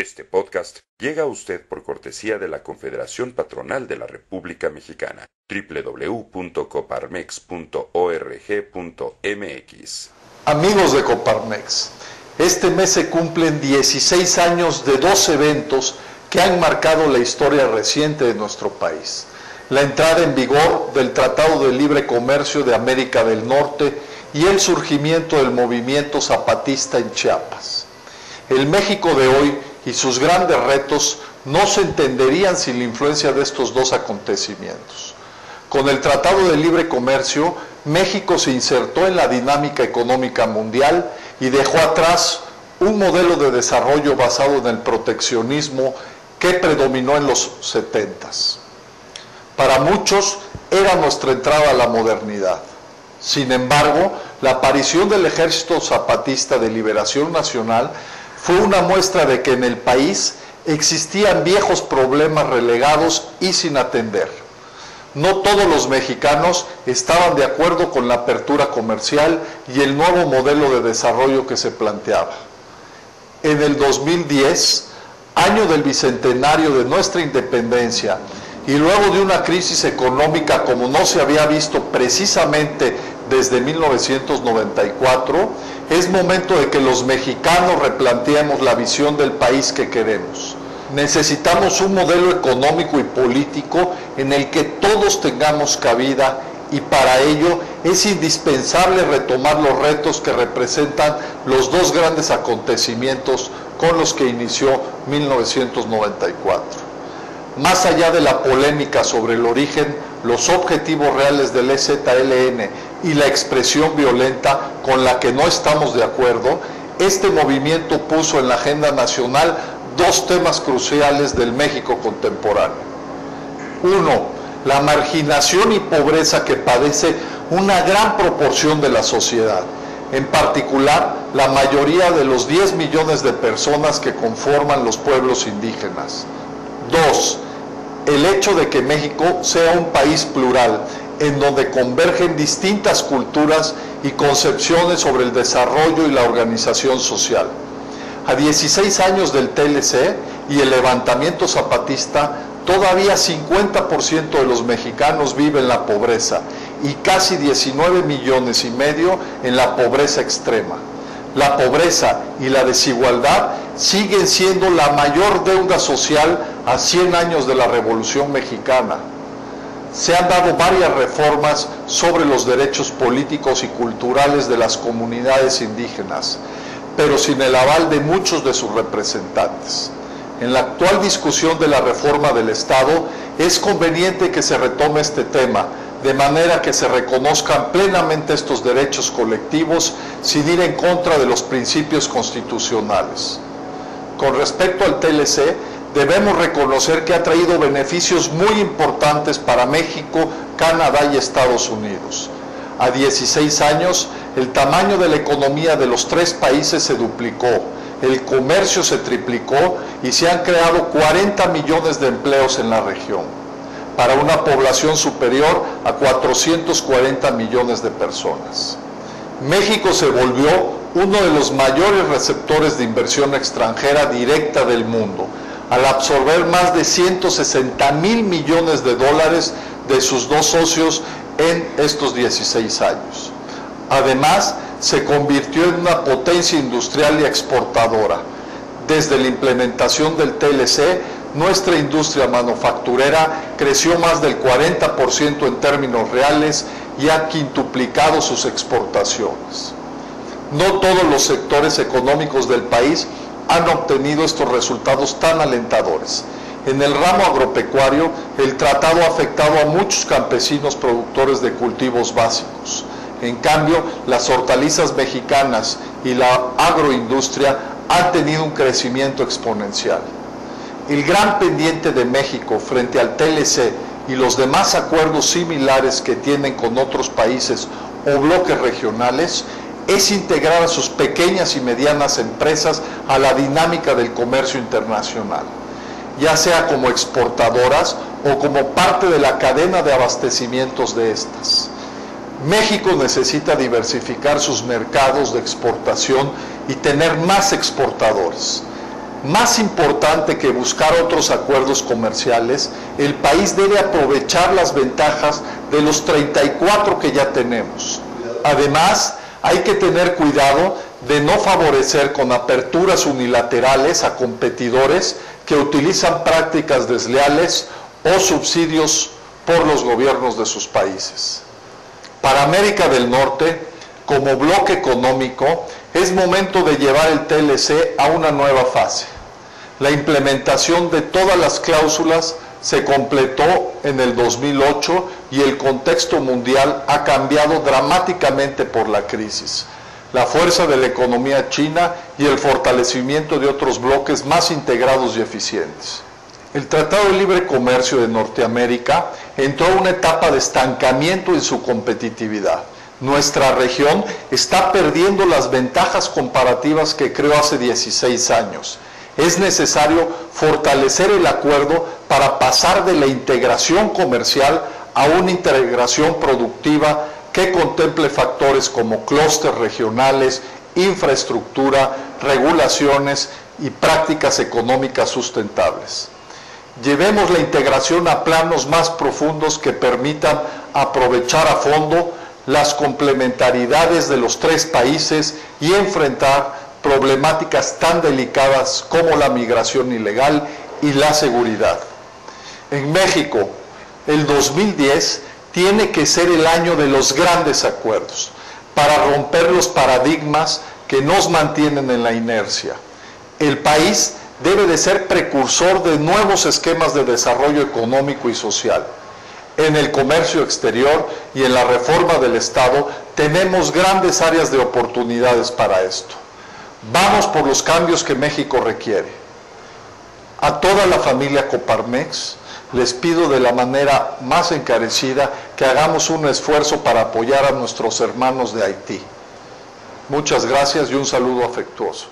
Este podcast llega a usted por cortesía de la Confederación Patronal de la República Mexicana, www.coparmex.org.mx. Amigos de Coparmex, este mes se cumplen 16 años de dos eventos que han marcado la historia reciente de nuestro país. La entrada en vigor del Tratado de Libre Comercio de América del Norte y el surgimiento del movimiento zapatista en Chiapas. El México de hoy y sus grandes retos no se entenderían sin la influencia de estos dos acontecimientos. Con el Tratado de Libre Comercio, México se insertó en la dinámica económica mundial y dejó atrás un modelo de desarrollo basado en el proteccionismo que predominó en los 70s. Para muchos era nuestra entrada a la modernidad. Sin embargo, la aparición del Ejército Zapatista de Liberación Nacional fue una muestra de que en el país existían viejos problemas relegados y sin atender. No todos los mexicanos estaban de acuerdo con la apertura comercial y el nuevo modelo de desarrollo que se planteaba. En el 2010, año del bicentenario de nuestra independencia, y luego de una crisis económica como no se había visto precisamente desde 1994, es momento de que los mexicanos replanteemos la visión del país que queremos. Necesitamos un modelo económico y político en el que todos tengamos cabida y para ello es indispensable retomar los retos que representan los dos grandes acontecimientos con los que inició 1994. Más allá de la polémica sobre el origen, los objetivos reales del EZLN y la expresión violenta con la que no estamos de acuerdo, este movimiento puso en la agenda nacional dos temas cruciales del México contemporáneo. Uno, la marginación y pobreza que padece una gran proporción de la sociedad, en particular la mayoría de los 10 millones de personas que conforman los pueblos indígenas. Dos, el hecho de que México sea un país plural, en donde convergen distintas culturas y concepciones sobre el desarrollo y la organización social. A 16 años del TLC y el levantamiento zapatista, todavía 50% de los mexicanos viven en la pobreza y casi 19 millones y medio en la pobreza extrema. La pobreza y la desigualdad siguen siendo la mayor deuda social a 100 años de la Revolución Mexicana. Se han dado varias reformas sobre los derechos políticos y culturales de las comunidades indígenas, pero sin el aval de muchos de sus representantes. En la actual discusión de la reforma del Estado, es conveniente que se retome este tema, de manera que se reconozcan plenamente estos derechos colectivos sin ir en contra de los principios constitucionales. Con respecto al TLC, debemos reconocer que ha traído beneficios muy importantes para México, Canadá y Estados Unidos. A 16 años, el tamaño de la economía de los tres países se duplicó, el comercio se triplicó y se han creado 40 millones de empleos en la región, para una población superior a 440 millones de personas. México se volvió uno de los mayores receptores de inversión extranjera directa del mundo, al absorber más de 160 mil millones de dólares de sus dos socios en estos 16 años. Además, se convirtió en una potencia industrial y exportadora. Desde la implementación del TLC, nuestra industria manufacturera creció más del 40% en términos reales y ha quintuplicado sus exportaciones. No todos los sectores económicos del país han obtenido estos resultados tan alentadores. En el ramo agropecuario, el tratado ha afectado a muchos campesinos productores de cultivos básicos. En cambio, las hortalizas mexicanas y la agroindustria han tenido un crecimiento exponencial. El gran pendiente de México frente al TLC y los demás acuerdos similares que tienen con otros países o bloques regionales es integrar a sus pequeñas y medianas empresas a la dinámica del comercio internacional, ya sea como exportadoras o como parte de la cadena de abastecimientos de estas. México necesita diversificar sus mercados de exportación y tener más exportadores. Más importante que buscar otros acuerdos comerciales, el país debe aprovechar las ventajas de los 34 que ya tenemos. Además, hay que tener cuidado de no favorecer con aperturas unilaterales a competidores que utilizan prácticas desleales o subsidios por los gobiernos de sus países. Para América del Norte, como bloque económico, es momento de llevar el TLC a una nueva fase. La implementación de todas las cláusulas se completó en el 2008 y el contexto mundial ha cambiado dramáticamente por la crisis, la fuerza de la economía china y el fortalecimiento de otros bloques más integrados y eficientes. El Tratado de Libre Comercio de Norteamérica entró a una etapa de estancamiento en su competitividad. Nuestra región está perdiendo las ventajas comparativas que creó hace 16 años. Es necesario fortalecer el acuerdo para pasar de la integración comercial a una integración productiva que contemple factores como clústeres regionales, infraestructura, regulaciones y prácticas económicas sustentables. Llevemos la integración a planos más profundos que permitan aprovechar a fondo las complementariedades de los tres países y enfrentar problemáticas tan delicadas como la migración ilegal y la seguridad. En México, el 2010 tiene que ser el año de los grandes acuerdos para romper los paradigmas que nos mantienen en la inercia. El país debe de ser precursor de nuevos esquemas de desarrollo económico y social. En el comercio exterior y en la reforma del Estado tenemos grandes áreas de oportunidades para esto. Vamos por los cambios que México requiere. A toda la familia Coparmex les pido de la manera más encarecida que hagamos un esfuerzo para apoyar a nuestros hermanos de Haití. Muchas gracias y un saludo afectuoso.